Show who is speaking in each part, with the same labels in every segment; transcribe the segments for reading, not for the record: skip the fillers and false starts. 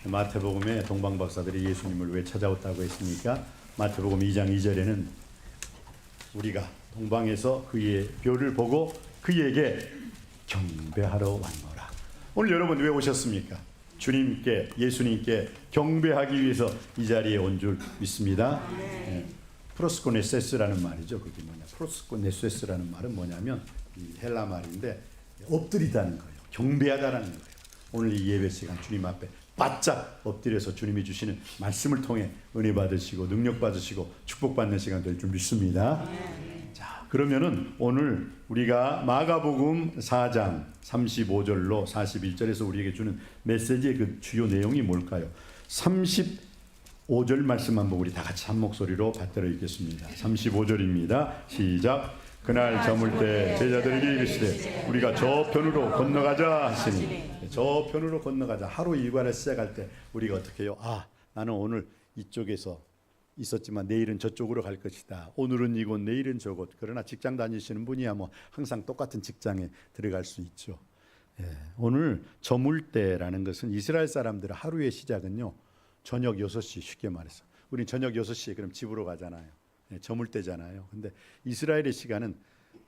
Speaker 1: 마태복음에 동방박사들이 예수님을 왜 찾아왔다고 했습니까? 마태복음 2장 2절에는 우리가 동방에서 그의 뼈를 보고 그에게 경배하러 왔노라. 오늘 여러분 왜 오셨습니까? 주님께, 예수님께 경배하기 위해서 이 자리에 온 줄 믿습니다. 프로스코네세스라는 말이죠. 그게 뭐냐? 프로스코네세스라는 말은 뭐냐면 이 헬라 말인데 엎드리다는 거예요. 경배하다라는 거예요. 오늘 이 예배 시간 주님 앞에 바짝 엎드려서 주님이 주시는 말씀을 통해 은혜 받으시고 능력 받으시고 축복받는 시간 될 줄 믿습니다. 자, 그러면은 오늘 우리가 마가복음 4장 35절로 41절에서 우리에게 주는 메시지의 그 주요 내용이 뭘까요? 35절 말씀 한번 우리 다 같이 한 목소리로 받들어 읽겠습니다. 35절입니다. 시작. 그날 저물 때 제자들에게 이르시되 우리가 저편으로 건너가자 하시니, 저편으로 건너가자. 하루 일과를 시작할 때 우리가 어떻게 해요? 나는 오늘 이쪽에서 있었지만 내일은 저쪽으로 갈 것이다. 오늘은 이곳, 내일은 저곳. 그러나 직장 다니시는 분이야 뭐 항상 똑같은 직장에 들어갈 수 있죠. 오늘 저물 때라는 것은 이스라엘 사람들의 하루의 시작은요, 저녁 6시, 쉽게 말해서 우리 저녁 6시에 그럼 집으로 가잖아요. 저물 때잖아요. 근데 이스라엘의 시간은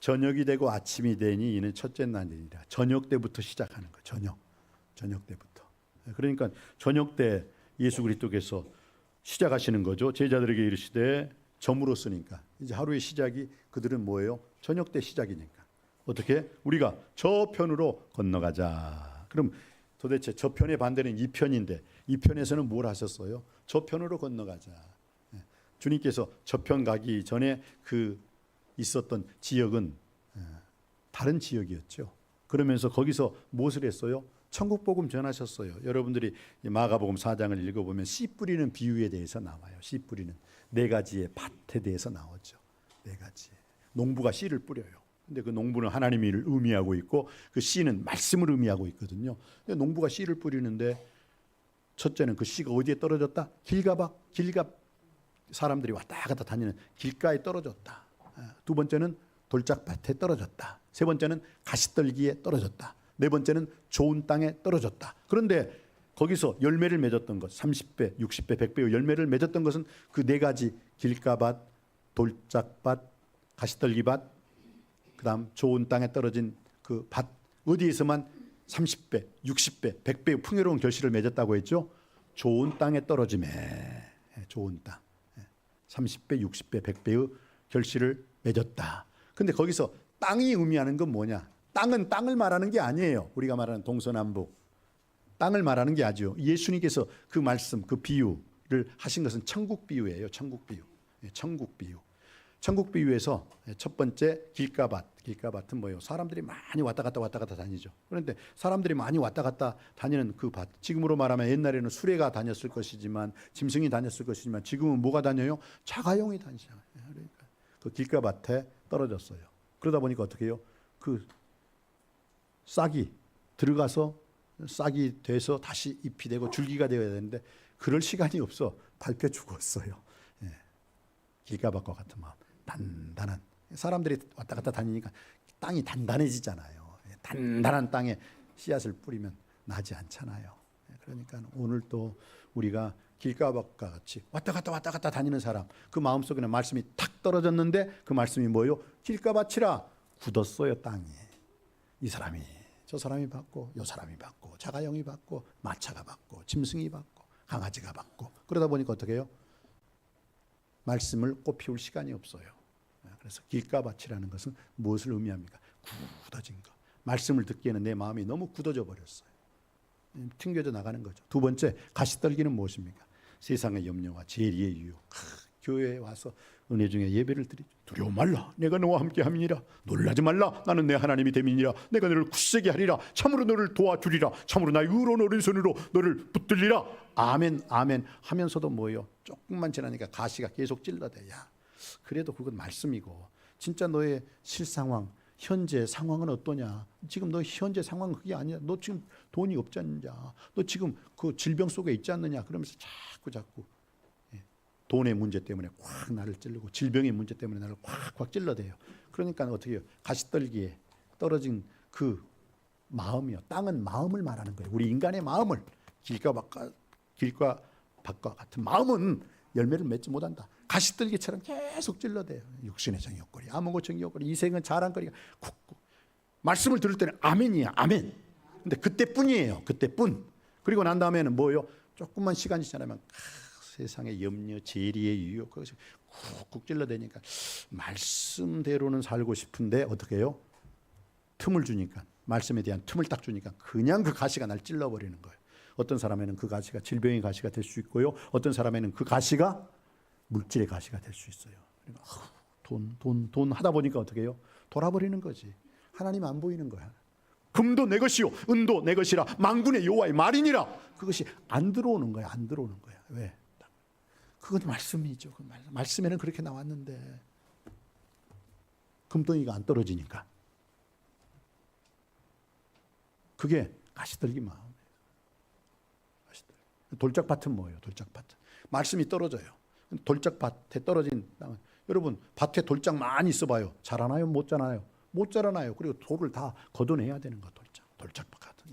Speaker 1: 저녁이 되고 아침이 되니 이는 첫째 날이라. 저녁 때부터 시작하는 거예요. 저녁 때부터. 그러니까 저녁 때 예수 그리스도께서 시작하시는 거죠. 제자들에게 이르시되 저물었으니까 이제 하루의 시작이 그들은 뭐예요? 저녁 때 시작이니까. 어떻게? 우리가 저편으로 건너가자. 그럼 도대체 저편의 반대는 이편인데 이편에서는 뭘 하셨어요? 저편으로 건너가자. 주님께서 저편 가기 전에 그 있었던 지역은 다른 지역이었죠. 그러면서 거기서 무엇을 했어요? 천국 복음 전하셨어요. 여러분들이 마가복음 4장을 읽어보면 씨 뿌리는 비유에 대해서 나와요. 씨 뿌리는 4가지의 밭에 대해서 나오죠. 4가지. 농부가 씨를 뿌려요. 근데 그 농부는 하나님을 의미하고 있고 그 씨는 말씀을 의미하고 있거든요. 근데 농부가 씨를 뿌리는데 첫째는 그 씨가 어디에 떨어졌다? 길가 사람들이 왔다 갔다 다니는 길가에 떨어졌다. 두 번째는 돌짝밭에 떨어졌다. 세 번째는 가시떨기에 떨어졌다. 네 번째는 좋은 땅에 떨어졌다. 그런데 거기서 열매를 맺었던 것, 30배, 60배, 100배의 열매를 맺었던 것은 그 4가지 길가밭, 돌짝밭, 가시떨기밭, 그 다음 좋은 땅에 떨어진 그 밭, 어디에서만 30배, 60배, 100배의 풍요로운 결실을 맺었다고 했죠. 좋은 땅에 떨어짐에, 좋은 땅. 30배, 60배, 100배의 결실을 맺었다. 근데 거기서 땅이 의미하는 건 뭐냐? 땅은 땅을 말하는 게 아니에요. 우리가 말하는 동서남북. 땅을 말하는 게 아니죠. 예수님께서 그 말씀, 그 비유를 하신 것은 천국 비유예요. 천국 비유. 천국 비유. 천국 비유에서 첫 번째 길가밭은 뭐예요? 사람들이 많이 왔다 갔다 다니죠. 그런데 사람들이 많이 왔다 갔다 다니는 그 밭, 지금으로 말하면 옛날에는 수레가 다녔을 것이지만 짐승이 다녔을 것이지만 지금은 뭐가 다녀요? 자가용이 다니잖아요. 그러니까 그 길가밭에 떨어졌어요. 그러다 보니까 어떻게 해요? 그 싹이 들어가서 싹이 돼서 다시 잎이 되고 줄기가 되어야 되는데 그럴 시간이 없어. 밟혀 죽었어요. 길가밭과 같은 마음. 단단한, 사람들이 왔다 갔다 다니니까 땅이 단단해지잖아요. 단단한 땅에 씨앗을 뿌리면 나지 않잖아요. 그러니까 오늘 또 우리가 길가밭과 같이 왔다 갔다 다니는 사람, 그 마음속에는 말씀이 탁 떨어졌는데 그 말씀이 뭐예요? 길가밭이라 굳었어요. 땅이. 이 사람이, 저 사람이 받고, 요 사람이 받고, 자가용이 받고, 마차가 받고, 짐승이 받고, 강아지가 받고. 그러다 보니까 어떻게 해요? 말씀을 꽃피울 시간이 없어요. 그래서 길가밭이라는 것은 무엇을 의미합니까? 굳어진 것. 말씀을 듣기에는 내 마음이 너무 굳어져 버렸어요. 튕겨져 나가는 거죠. 두 번째, 가시떨기는 무엇입니까? 세상의 염려와 재리의 유혹. 교회에 와서 은혜 중에 예배를 드리죠. 두려워 말라, 내가 너와 함께 함이니라. 놀라지 말라, 나는 내 하나님이 됨이니라. 내가 너를 굳세게 하리라. 참으로 너를 도와주리라. 참으로 나의 의로운 오른손으로 너를 붙들리라. 아멘, 아멘 하면서도 뭐예요? 조금만 지나니까 가시가 계속 찔러대야. 그래도 그건 말씀이고, 진짜 너의 실상황, 현재 상황은 어떠냐? 지금 너 현재 상황은 그게 아니야. 너 지금 돈이 없지 않느냐? 너 지금 그 질병 속에 있지 않느냐? 그러면서 자꾸 돈의 문제 때문에 꽉 나를 찔르고 질병의 문제 때문에 나를 꽉 찔러대요. 그러니까 어떻게 해요? 가시떨기에 떨어진 그 마음이요. 땅은 마음을 말하는 거예요. 우리 인간의 마음을. 길가밭과 길과 밭과 같은 마음은 열매를 맺지 못한다. 가시떨기처럼 계속 찔러대요. 육신의 정욕거리, 아무것 정욕거리, 이생은 자랑거리가 쿡쿡. 말씀을 들을 때는 아멘이야, 아멘. 근데 그때뿐이에요, 그때뿐. 그리고 난 다음에는 뭐예요? 조금만 시간이 지나면 세상의 염려, 재리의 유혹, 그것이 쿡쿡 찔러대니까 말씀대로는 살고 싶은데 어떻게 해요? 틈을 주니까, 말씀에 대한 틈을 딱 주니까 그냥 그 가시가 날 찔러버리는 거예요. 어떤 사람에는 그 가시가 질병의 가시가 될 수 있고요. 어떤 사람에는 그 가시가 물질의 가시가 될 수 있어요. 그러니까 돈 하다 보니까 어떻게 해요? 돌아버리는 거지. 하나님 안 보이는 거야. 금도 내 것이요 은도 내 것이라 만군의 여호와의 말이니라. 그것이 안 들어오는 거야. 안 들어오는 거야. 왜? 그건 말씀이죠. 그 말씀에는 그렇게 나왔는데 금덩이가 안 떨어지니까. 그게 가시떨기 마음이에요. 돌짝밭은 뭐예요? 돌짝밭은 말씀이 떨어져요. 돌짝밭에 떨어진 땅은, 여러분 밭에 돌짝 많이 있어봐요. 자라나요? 못 자라나요? 못 자라나요. 그리고 돌을 다 걷어내야 되는 거. 돌짝밭 같은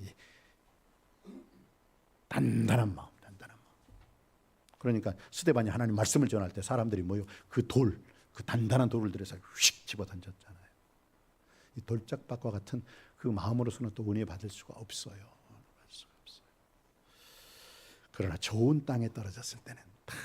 Speaker 1: 단단한 마음, 단단한 마음. 그러니까 스데반이 하나님 말씀을 전할 때 사람들이 뭐요? 그 단단한 돌을 들여서 휙 집어 던졌잖아요. 이 돌짝밭과 같은 그 마음으로서는 또 은혜 받을 수가 없어요. 그러나 좋은 땅에 떨어졌을 때는 다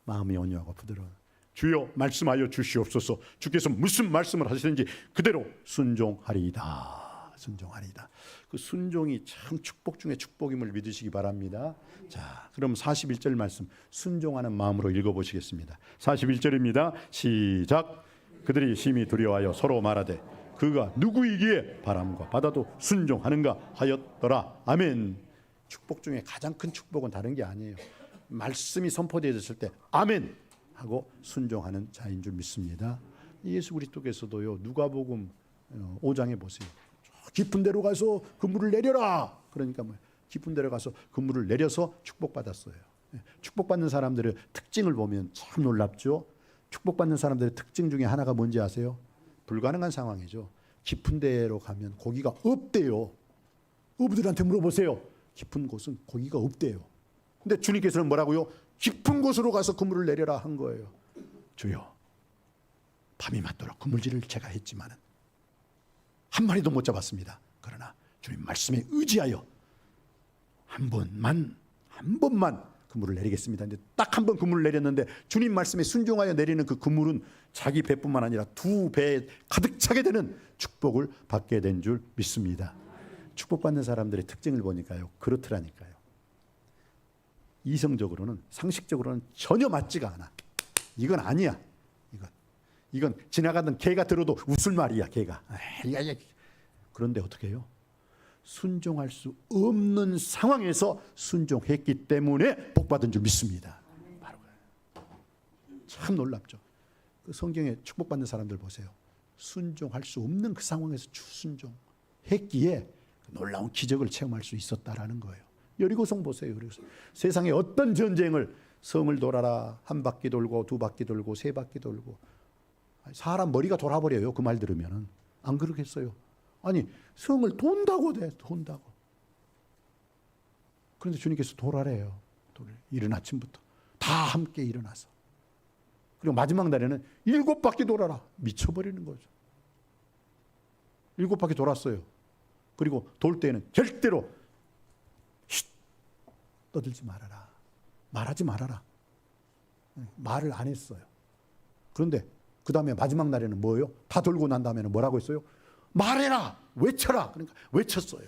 Speaker 1: 마음이 온유하고 부드러운, 주여 말씀하여 주시옵소서. 주께서 무슨 말씀을 하시는지 그대로 순종하리이다. 순종하리이다. 그 순종이 참 축복 중에 축복임을 믿으시기 바랍니다. 자, 그럼 41절 말씀 순종하는 마음으로 읽어보시겠습니다. 41절입니다. 시작. 그들이 심히 두려워하여 서로 말하되 그가 누구이기에 바람과 바다도 순종하는가 하였더라. 아멘. 축복 중에 가장 큰 축복은 다른 게 아니에요. 말씀이 선포되어졌을 때 아멘 하고 순종하는 자인 줄 믿습니다. 예수 그리스도께서도요, 누가복음 5장에 보세요. 깊은 데로 가서 그물을 내려라. 그러니까 뭐 깊은 데로 가서 그물을 내려서 축복받았어요. 축복받는 사람들의 특징을 보면 참 놀랍죠. 축복받는 사람들의 특징 중에 하나가 뭔지 아세요? 불가능한 상황이죠. 깊은 데로 가면 고기가 없대요. 어부들한테 물어보세요. 깊은 곳은 고기가 없대요. 근데 주님께서는 뭐라고요? 깊은 곳으로 가서 그물을 내려라 한 거예요. 주여, 밤이 맞도록 그물질을 제가 했지만은 한 마리도 못 잡았습니다. 그러나 주님 말씀에 의지하여 한 번만 그물을 내리겠습니다. 근데 딱 한 번 그물을 내렸는데 주님 말씀에 순종하여 내리는 그 그물은 자기 배뿐만 아니라 두 배에 가득 차게 되는 축복을 받게 된 줄 믿습니다. 축복받는 사람들의 특징을 보니까요, 그렇더라니까요. 이성적으로는, 상식적으로는 전혀 맞지가 않아. 이건 아니야. 이건 지나가던 개가 들어도 웃을 말이야. 개가. 그런데 어떻게 해요? 순종할 수 없는 상황에서 순종했기 때문에 복받은 줄 믿습니다. 바로 참 놀랍죠. 그 성경에 축복받는 사람들 보세요. 순종할 수 없는 그 상황에서 순종했기에 놀라운 기적을 체험할 수 있었다라는 거예요. 여리고성 보세요. 세상에 어떤 전쟁을, 성을 돌아라, 한 바퀴 돌고 두 바퀴 돌고 세 바퀴 돌고, 사람 머리가 돌아버려요. 그 말 들으면은. 안 그러겠어요? 아니, 성을 돈다고 돼. 돈다고. 그런데 주님께서 돌아래요. 이른 아침부터 다 함께 일어나서, 그리고 마지막 날에는 7바퀴 돌아라. 미쳐버리는 거죠. 7바퀴 돌았어요. 그리고 돌 때에는 절대로 떠들지 말아라. 말하지 말아라. 말을 안 했어요. 그런데 그 다음에 마지막 날에는 뭐예요? 다 돌고 난 다음에는 뭐라고 했어요? 말해라! 외쳐라! 그러니까 외쳤어요.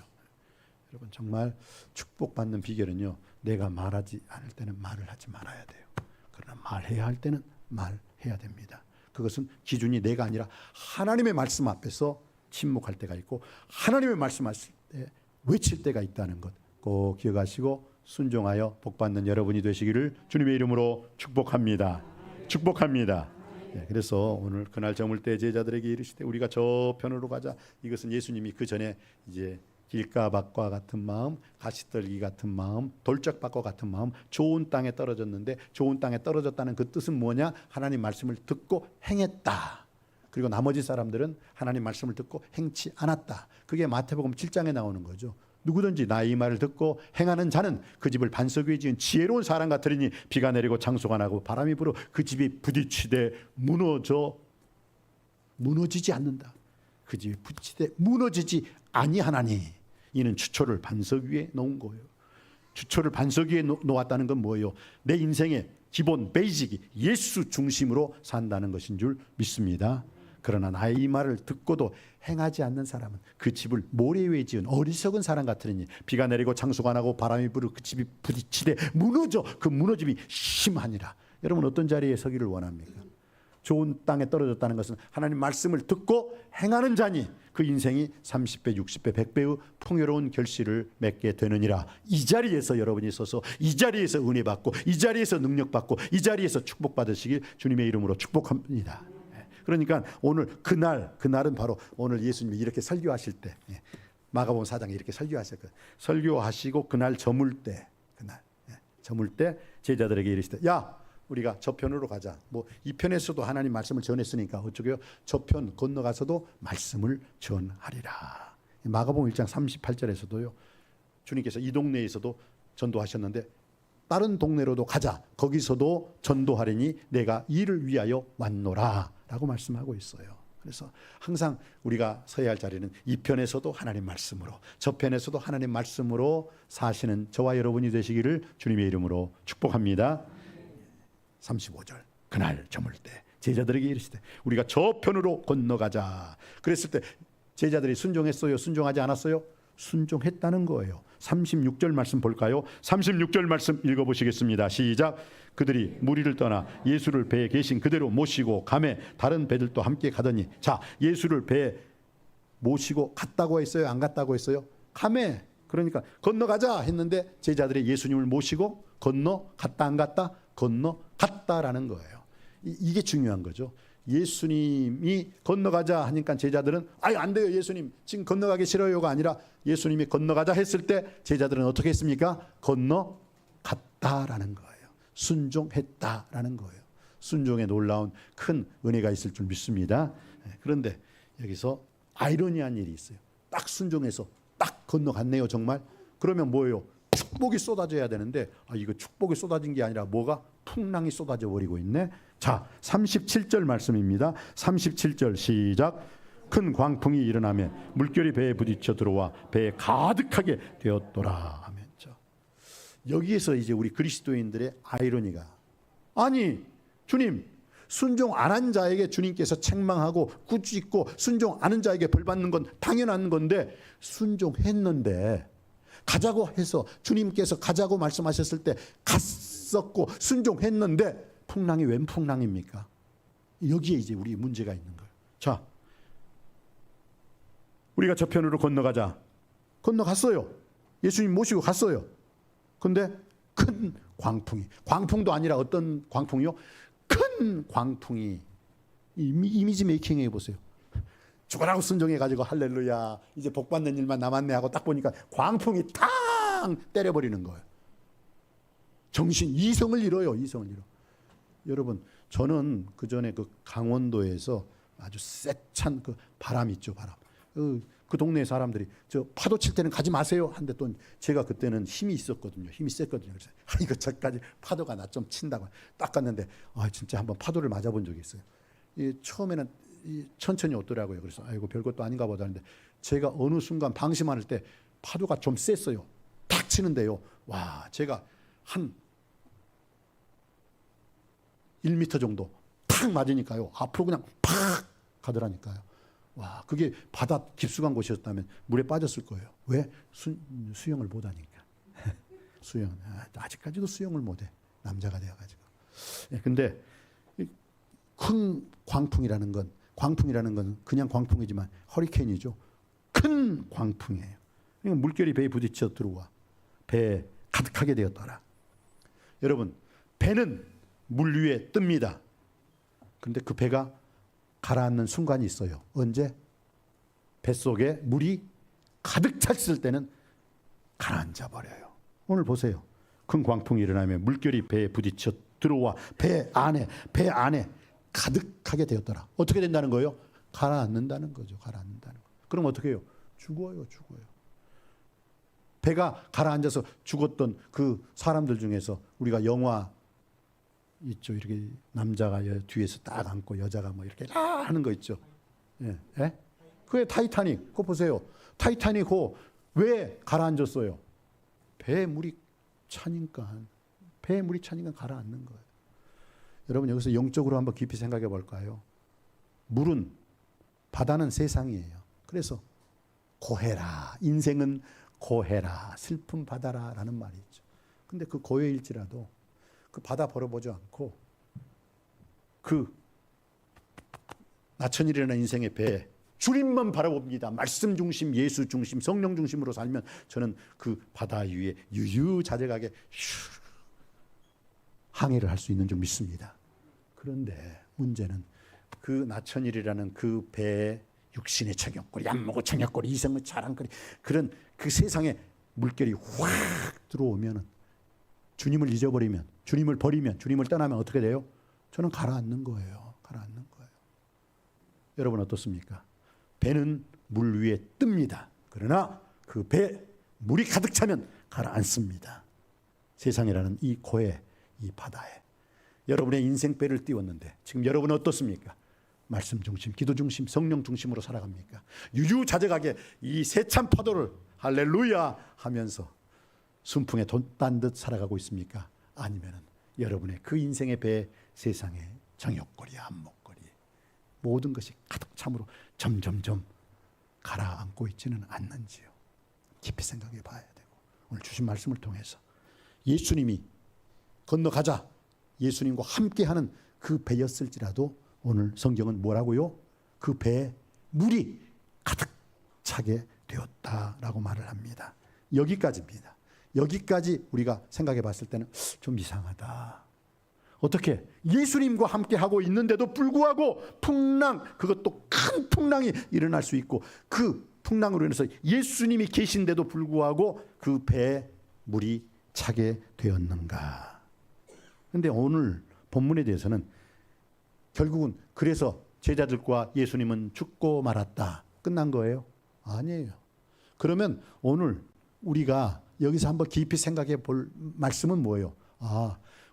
Speaker 1: 여러분, 정말 축복받는 비결은요, 내가 말하지 않을 때는 말을 하지 말아야 돼요. 그러나 말해야 할 때는 말해야 됩니다. 그것은 기준이 내가 아니라 하나님의 말씀 앞에서 침묵할 때가 있고, 하나님의 말씀하실 때 외칠 때가 있다는 것 꼭 기억하시고 순종하여 복받는 여러분이 되시기를 주님의 이름으로 축복합니다. 축복합니다. 그래서 오늘 그날 저물 때 제자들에게 이르시되 우리가 저 편으로 가자. 이것은 예수님이 그 전에 이제 길가 밭과 같은 마음, 가시떨기 같은 마음, 돌짝밭과 같은 마음, 좋은 땅에 떨어졌는데, 좋은 땅에 떨어졌다는 그 뜻은 뭐냐? 하나님 말씀을 듣고 행했다. 그리고 나머지 사람들은 하나님 말씀을 듣고 행치 않았다. 그게 마태복음 7장에 나오는 거죠. 누구든지 나의 말을 듣고 행하는 자는 그 집을 반석 위에 지은 지혜로운 사람 같으리니 비가 내리고 장수가 나고 바람이 불어 그 집이 부딪히되 무너지지 않는다. 그 집이 부딪히되 무너지지 아니하나니 이는 주초를 반석 위에 놓은 거예요. 주초를 반석 위에 놓았다는 건 뭐예요? 내 인생의 기본 베이직이 예수 중심으로 산다는 것인 줄 믿습니다. 그러나 나의 이 말을 듣고도 행하지 않는 사람은 그 집을 모래 위에 지은 어리석은 사람 같으니 비가 내리고 장수가 나고 바람이 불어 그 집이 부딪히되 무너져 그 무너짐이 심하니라. 여러분 어떤 자리에 서기를 원합니까? 좋은 땅에 떨어졌다는 것은 하나님 말씀을 듣고 행하는 자니 그 인생이 30배, 60배, 100배의 풍요로운 결실을 맺게 되느니라. 이 자리에서 여러분이 서서 이 자리에서 은혜 받고 이 자리에서 능력 받고 이 자리에서 축복 받으시길 주님의 이름으로 축복합니다. 그러니까 오늘 그날은 바로 오늘 예수님이 이렇게 설교하실 때 마가복음 4장에 이렇게 설교하셨거든요. 설교하시고 그날 저물 때 제자들에게 이르시되 야 우리가 저편으로 가자. 뭐 이 편에서도 하나님 말씀을 전했으니까 어쩌게요? 저편 건너가서도 말씀을 전하리라. 마가복음 1장 38절에서도요. 주님께서 이 동네에서도 전도하셨는데 다른 동네로도 가자. 거기서도 전도하리니 내가 이를 위하여 왔노라 라고 말씀하고 있어요. 그래서 항상 우리가 서야 할 자리는 이 편에서도 하나님 말씀으로 저편에서도 하나님 말씀으로 사시는 저와 여러분이 되시기를 주님의 이름으로 축복합니다. 35절 그날 저물 때 제자들에게 이르시되 우리가 저편으로 건너가자. 그랬을 때 제자들이 순종했어요? 순종하지 않았어요? 순종했다는 거예요. 36절 말씀 볼까요? 36절 말씀 읽어보시겠습니다. 시작. 그들이 무리를 떠나 예수를 배에 계신 그대로 모시고 가매 다른 배들도 함께 가더니 자 예수를 배에 모시고 갔다고 했어요? 안 갔다고 했어요? 가매. 그러니까 건너가자 했는데 제자들이 예수님을 모시고 건너갔다 안 갔다? 건너갔다라는 거예요. 이게 중요한 거죠. 예수님이 건너가자 하니까 제자들은 아유 안 돼요 예수님 지금 건너가기 싫어요가 아니라 예수님이 건너가자 했을 때 제자들은 어떻게 했습니까? 건너갔다라는 거예요. 순종했다라는 거예요. 순종에 놀라운 큰 은혜가 있을 줄 믿습니다. 그런데 여기서 아이러니한 일이 있어요. 딱 순종해서 딱 건너갔네요 정말. 그러면 뭐예요? 축복이 쏟아져야 되는데 이거 축복이 쏟아진 게 아니라 뭐가 풍랑이 쏟아져 버리고 있네. 자 37절 말씀입니다. 37절 시작. 큰 광풍이 일어나며 물결이 배에 부딪혀 들어와 배에 가득하게 되었더라 하면서 여기에서 이제 우리 그리스도인들의 아이러니가 아니 주님 순종 안 한 자에게 주님께서 책망하고 꾸짖고 순종 안 한 자에게 벌 받는 건 당연한 건데 순종했는데 가자고 해서 주님께서 가자고 말씀하셨을 때 갔었고 순종했는데 풍랑이 웬 풍랑입니까? 여기에 이제 우리 문제가 있는 거예요. 자, 우리가 저편으로 건너가자. 건너갔어요. 예수님 모시고 갔어요. 근데 큰 광풍도 아니라 어떤 광풍이요? 큰 광풍이 이미지 메이킹 해보세요. 죽으라고 순종해가지고 할렐루야 이제 복받는 일만 남았네 하고 딱 보니까 광풍이 탕 때려버리는 거예요. 이성을 잃어요. 여러분 저는 그 전에 그 강원도에서 아주 세찬 그 바람 있죠. 바람. 그 동네 사람들이 저 파도 칠 때는 가지 마세요 한데 또 제가 그때는 힘이 있었거든요. 힘이 셌거든요. 그래서 이거 저까지 파도가 나 좀 친다고 딱 갔는데 진짜 한번 파도를 맞아본 적이 있어요. 처음에는 천천히 오더라고요. 그래서 아이고 별것도 아닌가 보다 하는데 제가 어느 순간 방심할 때 파도가 좀 셌어요. 탁 치는데요. 와 제가 한 1m 정도 탁 맞으니까요. 앞으로 그냥 팍 가더라니까요. 와 그게 바다 깊숙한 곳이었다면 물에 빠졌을 거예요. 왜? 수영을 못하니까. 수영 아직까지도 수영을 못해. 남자가 되어가지고. 근데 큰 광풍이라는 건 그냥 광풍이지만 허리케인이죠. 큰 광풍이에요. 그러니까 물결이 배에 부딪혀 들어와 배에 가득하게 되었더라. 여러분 배는 물 위에 뜹니다. 그런데 그 배가 가라앉는 순간이 있어요. 언제? 뱃속에 물이 가득 찼을 때는 가라앉아 버려요. 오늘 보세요. 큰 광풍이 일어나면 물결이 배에 부딪혀 들어와 배 안에 가득하게 되었더라. 어떻게 된다는 거예요? 가라앉는다는 거죠. 가라앉는다는 거. 그럼 어떻게 해요? 죽어요.
Speaker 2: 배가 가라앉아서 죽었던 그 사람들 중에서 우리가 영화 있죠. 이렇게 남자가 뒤에서 딱 앉고 여자가 뭐 이렇게 하는 거 있죠. 예, 예? 그게 타이타닉. 그거 보세요. 타이타닉 왜 가라앉았어요? 배에 물이 차니까 가라앉는 거예요. 여러분 여기서 영적으로 한번 깊이 생각해 볼까요? 바다는 세상이에요. 그래서 고해라. 인생은 고해라. 슬픈 바다라 라는 말이 있죠. 근데 그 고해일지라도 그 바다 벌어보지 않고 그 나천일이라는 인생의 배에 주님만 바라봅니다. 말씀 중심, 예수 중심, 성령 중심으로 살면 저는 그 바다 위에 유유자적하게 항해를 할 수 있는 줄 믿습니다. 그런데 문제는 그 나천일이라는 그 배에 육신의 청역거리, 안목의 청역거리, 이성의 자랑거리 그런 그 세상에 물결이 확 들어오면 주님을 잊어버리면, 주님을 버리면, 주님을 떠나면 어떻게 돼요? 저는 가라앉는 거예요. 가라앉는 거예요. 여러분 어떻습니까? 배는 물 위에 뜹니다. 그러나 그 배 물이 가득 차면 가라앉습니다. 세상이라는 이 고해, 이 바다에 여러분의 인생배를 띄웠는데 지금 여러분은 어떻습니까? 말씀 중심, 기도 중심, 성령 중심으로 살아갑니까? 유유자적하게 이 세찬 파도를 할렐루야 하면서 순풍에 돛단 듯 살아가고 있습니까? 아니면은 여러분의 그 인생의 배 세상의 정욕거리, 안목거리 모든 것이 가득 참으로 점점점 가라앉고 있지는 않는지요. 깊이 생각해 봐야 되고 오늘 주신 말씀을 통해서 예수님이 건너가자 예수님과 함께하는 그 배였을지라도 오늘 성경은 뭐라고요? 그 배에 물이 가득 차게 되었다라고 말을 합니다. 여기까지입니다. 여기까지 우리가 생각해 봤을 때는 좀 이상하다. 어떻게 예수님과 함께 하고 있는데도 불구하고 풍랑, 그것도 큰 풍랑이 일어날 수 있고 그 풍랑으로 인해서 예수님이 계신데도 불구하고 그 배에 물이 차게 되었는가. 그런데 오늘 본문에 대해서는 결국은 그래서 제자들과 예수님은 죽고 말았다. 끝난 거예요? 아니에요. 그러면 오늘 우리가 여기서 한번 깊이 생각해 볼 말씀은 뭐예요?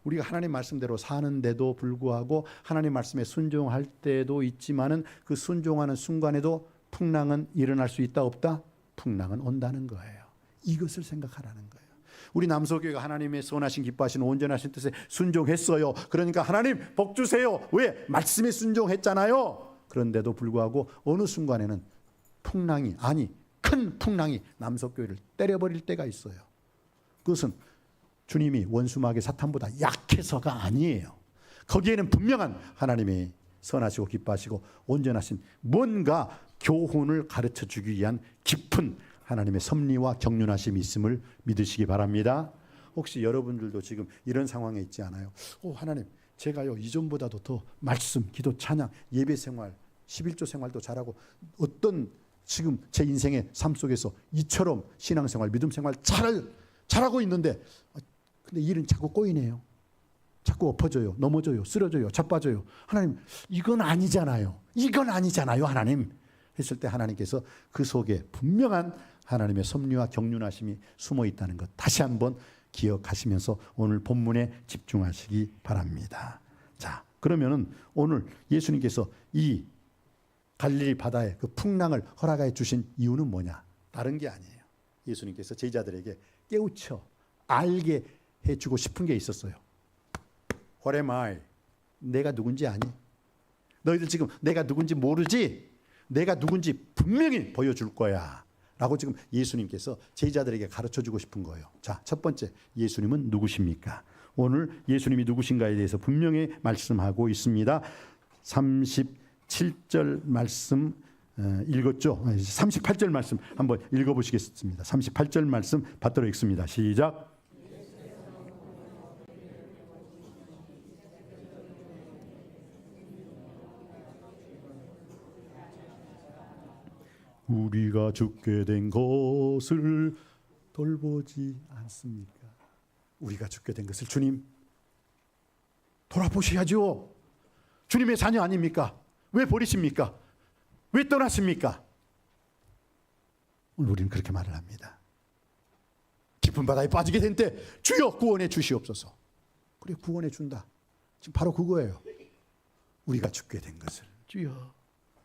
Speaker 2: 우리가 하나님 말씀대로 사는데도 불구하고 하나님 말씀에 순종할 때도 있지만은 그 순종하는 순간에도 풍랑은 일어날 수 있다 없다? 풍랑은 온다는 거예요. 이것을 생각하라는 거예요. 우리 남서교회가 하나님의 선하신 기뻐하신 온전하신 뜻에 순종했어요. 그러니까 하나님 복 주세요. 왜? 말씀에 순종했잖아요. 그런데도 불구하고 어느 순간에는 풍랑이 큰 풍랑이 남서교회를 때려버릴 때가 있어요. 그것은 주님이 원수마귀 사탄보다 약해서가 아니에요. 거기에는 분명한 하나님의 선하시고 기뻐하시고 온전하신 뭔가 교훈을 가르쳐 주기 위한 깊은 하나님의 섭리와 경륜하심이 있음을 믿으시기 바랍니다. 혹시 여러분들도 지금 이런 상황에 있지 않아요? 하나님 제가요 이전보다도 더 말씀, 기도, 찬양, 예배 생활, 11조 생활도 잘하고 어떤 지금 제 인생의 삶 속에서 이처럼 신앙생활, 믿음생활 잘하고 있는데 근데 일은 자꾸 꼬이네요. 자꾸 엎어져요. 넘어져요. 쓰러져요. 자빠져요. 하나님 이건 아니잖아요. 이건 아니잖아요. 하나님 했을 때 하나님께서 그 속에 분명한 하나님의 섭리와 경륜하심이 숨어 있다는 것 다시 한번 기억하시면서 오늘 본문에 집중하시기 바랍니다. 자, 그러면은 오늘 예수님께서 이 갈릴리 바다에 그 풍랑을 허락해 주신 이유는 뭐냐? 다른 게 아니에요. 예수님께서 제자들에게 깨우쳐 알게 해주고 싶은 게 있었어요. What am I? 내가 누군지 아니? 너희들 지금 내가 누군지 모르지? 내가 누군지 분명히 보여줄 거야 라고 지금 예수님께서 제자들에게 가르쳐주고 싶은 거예요. 자, 첫 번째 예수님은 누구십니까? 오늘 예수님이 누구신가에 대해서 분명히 말씀하고 있습니다. 37절 말씀 읽었죠? 38절 말씀 한번 읽어보시겠습니다. 38절 말씀 받들어 읽습니다. 시작. 우리가 죽게 된 것을 돌보지 않습니까? 우리가 죽게 된 것을 주님 돌아보셔야죠. 주님의 자녀 아닙니까? 왜 버리십니까? 왜 떠났습니까? 오늘 우리는 그렇게 말을 합니다. 깊은 바다에 빠지게 된 때 주여 구원해 주시옵소서. 그래 구원해 준다. 지금 바로 그거예요. 우리가 죽게 된 것을 주여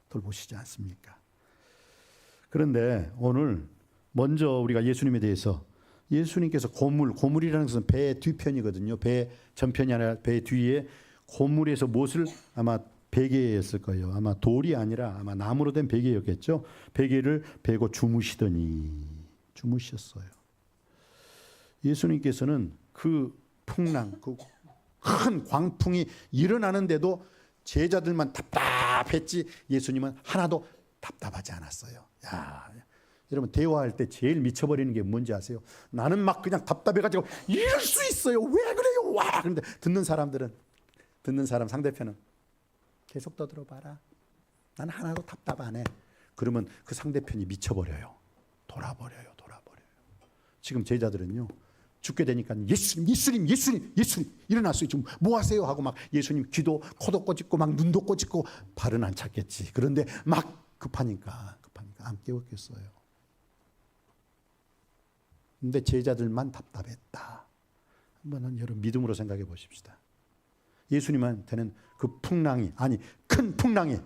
Speaker 2: 돌보시지 않습니까? 그런데 오늘 먼저 우리가 예수님에 대해서 예수님께서 고물이라는 것은 배의 뒤편이거든요. 배 전편이 아니라 배 뒤에 고물에서 무엇을 아마 베개였을 거예요. 아마 돌이 아니라 아마 나무로 된 베개였겠죠. 베개를 베고 주무셨어요. 예수님께서는 그 풍랑, 그 큰 광풍이 일어나는데도 제자들만 답답했지 예수님은 하나도 답답하지 않았어요. 야, 여러분 대화할 때 제일 미쳐버리는 게 뭔지 아세요? 나는 막 그냥 답답해가지고 이럴 수 있어요. 왜 그래요? 와! 그런데 듣는 사람 상대편은 계속 떠들어봐라. 나는 하나도 답답 안 해. 그러면 그 상대편이 미쳐버려요. 돌아버려요. 지금 제자들은요. 죽게 되니까 예수님 일어났어요. 지금 뭐 하세요? 하고 막 예수님 귀도 코도 꼬집고 막 눈도 꼬집고 발은 안 찼겠지. 그런데 막 급하니까 안 깨웠겠어요. 근데 제자들만 답답했다. 한번 여러분 믿음으로 생각해 보십시다. 예수님한테는 그 큰 풍랑이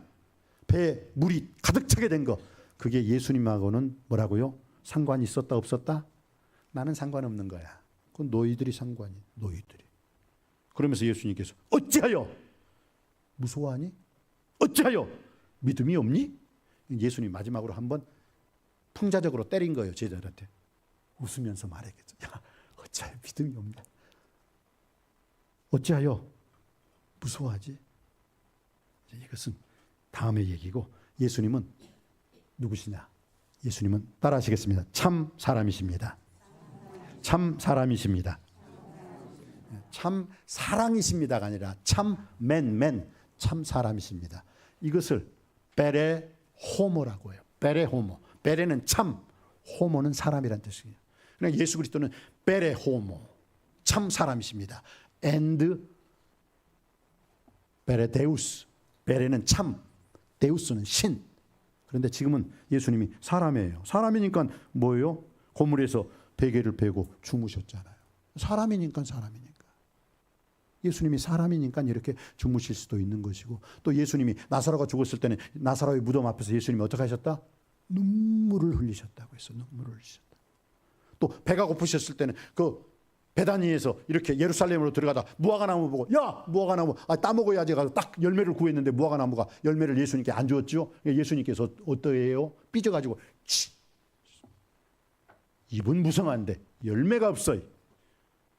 Speaker 2: 배에 물이 가득 차게 된 거, 그게 예수님하고는 뭐라고요? 상관이 있었다 없었다? 나는 상관없는 거야. 그건 너희들이 상관이. 너희들이. 그러면서 예수님께서 어찌하여 무서워하니? 어찌하여 믿음이 없니? 예수님 마지막으로 한번 풍자적으로 때린 거예요. 제자들한테. 웃으면서 말했겠죠. 야, 어찌하여 믿음이 없냐? 어찌하여 무서워하지? 이것은 다음의 얘기고, 예수님은 누구시냐? 예수님은 따라하시겠습니다. 참 사람이십니다. 참 사람이십니다. 참 사랑이십니다가 아니라 참 참 사람이십니다. 이것을 베레 호모라고 해요. 베레 호모. 베레는 참, 호모는 사람이란 뜻이에요. 그러니까 예수 그리스도는 베레 호모, 참 사람이십니다. and 베레데우스. 베레는 참, 데우스는 신. 그런데 지금은 예수님이 사람이에요. 사람이니까 뭐예요? 고물에서 베개를 베고 주무셨잖아요. 사람이니까. 예수님이 사람이니까 이렇게 주무실 수도 있는 것이고, 또 예수님이 나사로가 죽었을 때는 나사로의 무덤 앞에서 예수님이 어떻게 하셨다? 눈물을 흘리셨다고 했어. 눈물을 흘리셨다. 또 배가 고프셨을 때는 그 베다니에서 이렇게 예루살렘으로 들어가다 무화과나무 보고, 야, 무화과나무 따먹어야지 가서 딱 열매를 구했는데 무화과나무가 열매를 예수님께 안 주었죠. 예수님께서 어떠해요? 삐져가지고 입은 무성한데 열매가 없어요.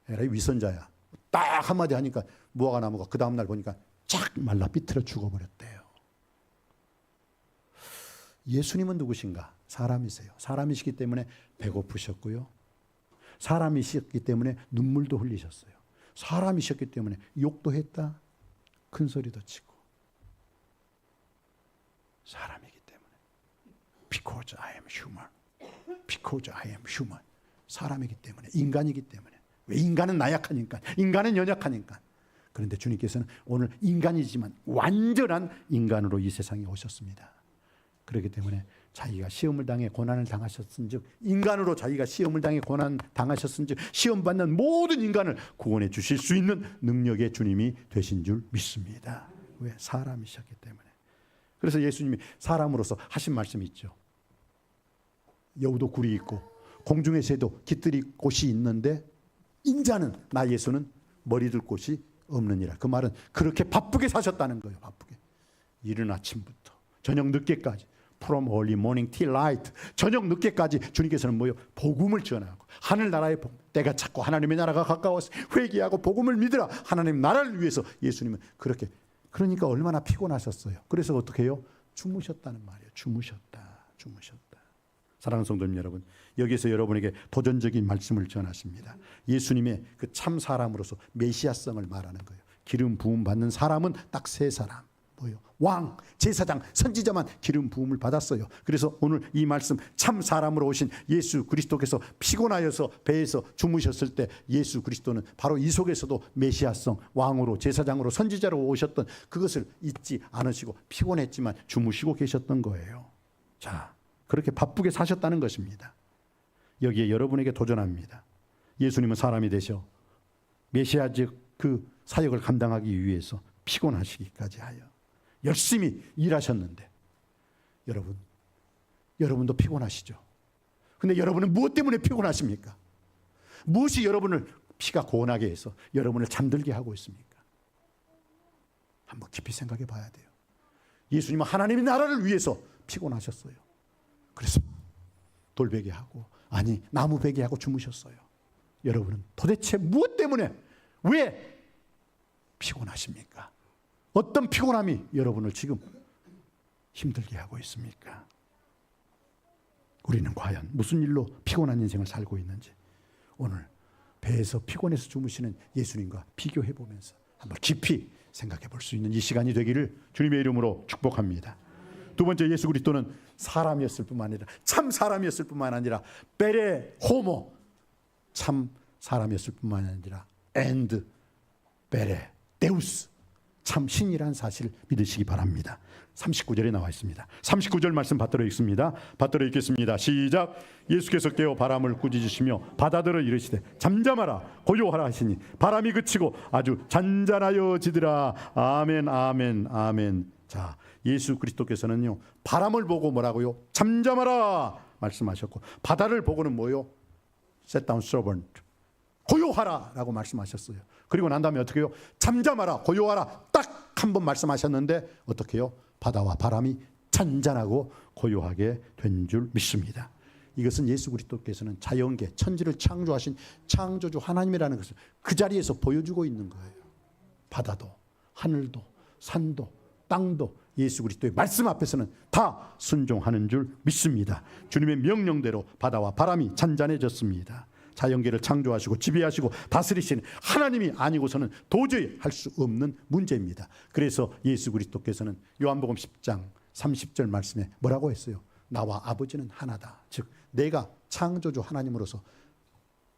Speaker 2: 에라이 위선자야. 딱 한마디 하니까 무화과나무가 그 다음날 보니까 쫙 말라 삐뚤어 죽어버렸대요. 예수님은 누구신가? 사람이세요. 사람이시기 때문에 배고프셨고요. 사람이셨기 때문에 눈물도 흘리셨어요. 사람이셨기 때문에 욕도 했다. 큰 소리도 치고. 사람이기 때문에. Because I am human. Because I am human. 사람이기 때문에, 인간이기 때문에. 왜? 인간은 나약하니까, 인간은 연약하니까. 그런데 주님께서는 오늘 인간이지만 완전한 인간으로 이 세상에 오셨습니다. 그렇기 때문에 자기가 시험을 당해 고난을 당하셨은즉, 인간으로 자기가 시험을 당해 고난 당하셨은즉 시험 받는 모든 인간을 구원해 주실 수 있는 능력의 주님이 되신 줄 믿습니다. 왜? 사람이셨기 때문에. 그래서 예수님이 사람으로서 하신 말씀이 있죠. 여우도 굴이 있고 공중의 새도 깃들이 곳이 있는데 인자는, 나 예수는 머리 둘 곳이 없느니라. 그 말은 그렇게 바쁘게 사셨다는 거예요. 바쁘게. 이른 아침부터 저녁 늦게까지, from early morning till night, 저녁 늦게까지 주님께서는 뭐요? 복음을 전하고, 하늘나라의 때가 찼고 하나님의 나라가 가까워서 회개하고 복음을 믿으라. 하나님 나라를 위해서 예수님은 그렇게, 그러니까 얼마나 피곤하셨어요. 그래서 어떻게 해요? 주무셨다는 말이에요. 주무셨다. 사랑하는 성도님 여러분, 여기서 여러분에게 도전적인 말씀을 전하십니다. 예수님의 그 참 사람으로서 메시아성을 말하는 거예요. 기름 부음 받는 사람은 딱 세 사람. 뭐예요? 왕, 제사장, 선지자만 기름 부음을 받았어요. 그래서 오늘 이 말씀, 참 사람으로 오신 예수 그리스도께서 피곤하여서 배에서 주무셨을 때 예수 그리스도는 바로 이 속에서도 메시아성, 왕으로, 제사장으로, 선지자로 오셨던 그것을 잊지 않으시고 피곤했지만 주무시고 계셨던 거예요. 자, 그렇게 바쁘게 사셨다는 것입니다. 여기에 여러분에게 도전합니다. 예수님은 사람이 되셔 메시아적 그 사역을 감당하기 위해서 피곤하시기까지 하여 열심히 일하셨는데 여러분도 피곤하시죠. 근데 여러분은 무엇 때문에 피곤하십니까? 무엇이 여러분을 피가 고원하게 해서 여러분을 잠들게 하고 있습니까? 한번 깊이 생각해 봐야 돼요. 예수님은 하나님의 나라를 위해서 피곤하셨어요. 그래서 돌베개하고 나무 베개하고 주무셨어요. 여러분은 도대체 무엇 때문에 왜 피곤하십니까? 어떤 피곤함이 여러분을 지금 힘들게 하고 있습니까? 우리는 과연 무슨 일로 피곤한 인생을 살고 있는지 오늘 배에서 피곤해서 주무시는 예수님과 비교해 보면서 한번 깊이 생각해 볼 수 있는 이 시간이 되기를 주님의 이름으로 축복합니다. 두 번째, 예수 그리스도는 사람이었을 뿐만 아니라 참 사람이었을 뿐만 아니라 베레 호모 참 사람이었을 뿐만 아니라 and 베레 데우스 참 신이란 사실을 믿으시기 바랍니다. 39절에 나와 있습니다. 39절 말씀 받들어 읽습니다. 받들어 읽겠습니다. 시작. 예수께서 깨어 바람을 꾸짖으시며 바다들어 이르시되 잠잠하라 고요하라 하시니 바람이 그치고 아주 잔잔하여지더라. 아멘 아멘 아멘. 자, 예수 그리스도께서는요 바람을 보고 뭐라고요? 잠잠하라 말씀하셨고 바다를 보고는 뭐요? Set down servant. 고요하라 라고 말씀하셨어요. 그리고 난 다음에 어떻게 해요? 잠잠하라 고요하라 딱 한 번 말씀하셨는데 어떻게 해요? 바다와 바람이 잔잔하고 고요하게 된 줄 믿습니다. 이것은 예수 그리스도께서는 자연계 천지를 창조하신 창조주 하나님이라는 것을 그 자리에서 보여주고 있는 거예요. 바다도 하늘도 산도 땅도 예수 그리스도의 말씀 앞에서는 다 순종하는 줄 믿습니다. 주님의 명령대로 바다와 바람이 잔잔해졌습니다. 자연계를 창조하시고 지배하시고 다스리시는 하나님이 아니고서는 도저히 할 수 없는 문제입니다. 그래서 예수 그리스도께서는 요한복음 10장 30절 말씀에 뭐라고 했어요? 나와 아버지는 하나다. 즉 내가 창조주 하나님으로서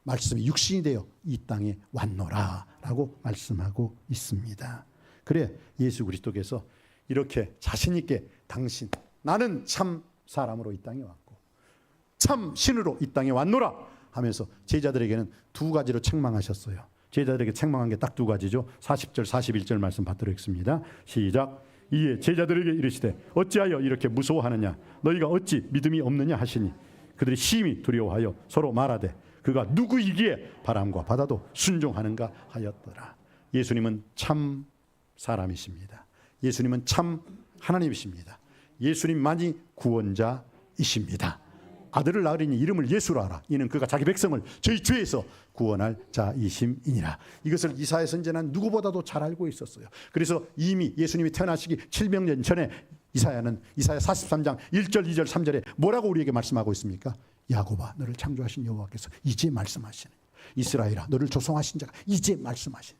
Speaker 2: 말씀이 육신이 되어 이 땅에 왔노라 라고 말씀하고 있습니다. 그래 예수 그리스도께서 이렇게 자신 있게 당신 나는 참 사람으로 이 땅에 왔고 참 신으로 이 땅에 왔노라 하면서 제자들에게는 두 가지로 책망하셨어요. 제자들에게 책망한 게 딱 두 가지죠. 40절 41절 말씀 받도록 하겠습니다. 시작. 이에 제자들에게 이르시되 어찌하여 이렇게 무서워하느냐 너희가 어찌 믿음이 없느냐 하시니 그들이 심히 두려워하여 서로 말하되 그가 누구이기에 바람과 바다도 순종하는가 하였더라. 예수님은 참 사람이십니다. 예수님은 참 하나님이십니다. 예수님만이 구원자이십니다. 아들을 낳으리니 이름을 예수로 하라. 이는 그가 자기 백성을 저희 죄에서 구원할 자이심이니라. 이것을 이사야 선지자는 누구보다도 잘 알고 있었어요. 그래서 이미 예수님이 태어나시기 700년 전에 이사야는 이사야 43장 1절 2절 3절에 뭐라고 우리에게 말씀하고 있습니까? 야곱아 너를 창조하신 여호와께서 이제 말씀하시네. 이스라엘아 너를 조성하신 자가 이제 말씀하시네.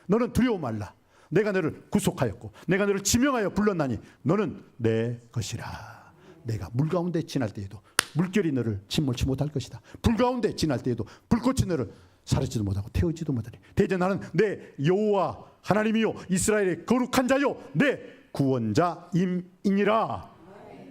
Speaker 2: 너는 두려워 말라. 내가 너를 구속하였고 내가 너를 지명하여 불렀나니 너는 내 것이라. 내가 물 가운데 지날 때에도 물결이 너를 침몰치 못할 것이다. 불 가운데 지날 때에도 불꽃이 너를 사르지도 못하고 태우지도 못하리. 대제 나는 내 여호와 하나님이요 이스라엘의 거룩한 자요 내 구원자임이니라.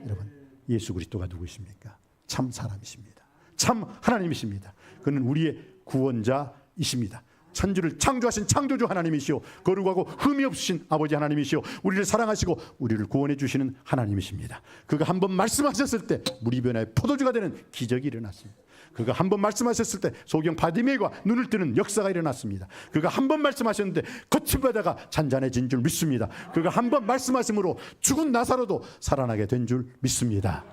Speaker 2: 여러분 예수 그리스도가 누구이십니까? 참 사람이십니다. 참 하나님이십니다. 그는 우리의 구원자이십니다. 천지를 창조하신 창조주 하나님이시오 거룩하고 흠이 없으신 아버지 하나님이시오 우리를 사랑하시고 우리를 구원해 주시는 하나님이십니다. 그가 한번 말씀하셨을 때 물이 변하여 포도주가 되는 기적이 일어났습니다. 그가 한번 말씀하셨을 때 소경 바디메이가 눈을 뜨는 역사가 일어났습니다. 그가 한번 말씀하셨는데 거친 바다가 잔잔해진 줄 믿습니다. 그가 한번 말씀하심으로 죽은 나사로도 살아나게 된 줄 믿습니다.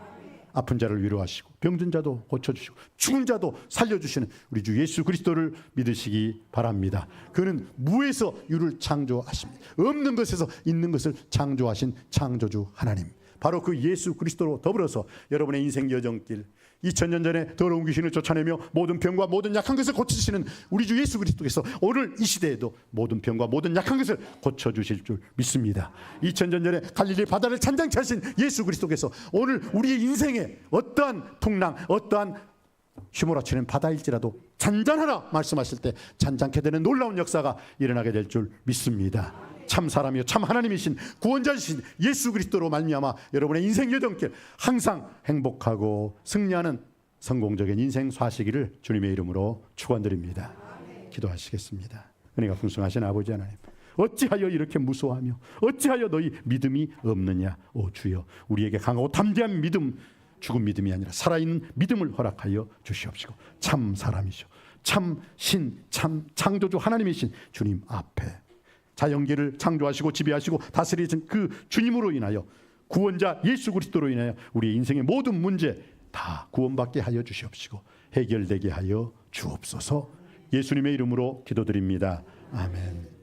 Speaker 2: 아픈 자를 위로하시고 병든 자도 고쳐주시고 죽은 자도 살려주시는 우리 주 예수 그리스도를 믿으시기 바랍니다. 그는 무에서 유를 창조하십니다. 없는 것에서 있는 것을 창조하신 창조주 하나님, 바로 그 예수 그리스도로 더불어서 여러분의 인생 여정길 2000년 전에 더러운 귀신을 쫓아내며 모든 병과 모든 약한 것을 고치시는 우리 주 예수 그리스도께서 오늘 이 시대에도 모든 병과 모든 약한 것을 고쳐주실 줄 믿습니다. 2000년 전에 갈릴리 바다를 잔잔케 하신 예수 그리스도께서 오늘 우리의 인생에 어떠한 풍랑 어떠한 휘몰아치는 바다일지라도 잔잔하라 말씀하실 때 잔잔케 되는 놀라운 역사가 일어나게 될 줄 믿습니다. 참 사람이요 참 하나님이신 구원자이신 예수 그리스도로 말미암아 여러분의 인생 여정길 항상 행복하고 승리하는 성공적인 인생 사시기를 주님의 이름으로 축원드립니다. 기도하시겠습니다. 은혜가 풍성하신 아버지 하나님, 어찌하여 이렇게 무서워하며 어찌하여 너희 믿음이 없느냐. 오 주여, 우리에게 강하고 담대한 믿음, 죽은 믿음이 아니라 살아있는 믿음을 허락하여 주시옵시고, 참 사람이시오, 참 신, 참 창조주 하나님이신 주님 앞에 자연계를 창조하시고 지배하시고 다스리신 그 주님으로 인하여, 구원자 예수 그리스도로 인하여 우리의 인생의 모든 문제 다 구원받게 하여 주시옵시고 해결되게 하여 주옵소서. 예수님의 이름으로 기도드립니다. 아멘.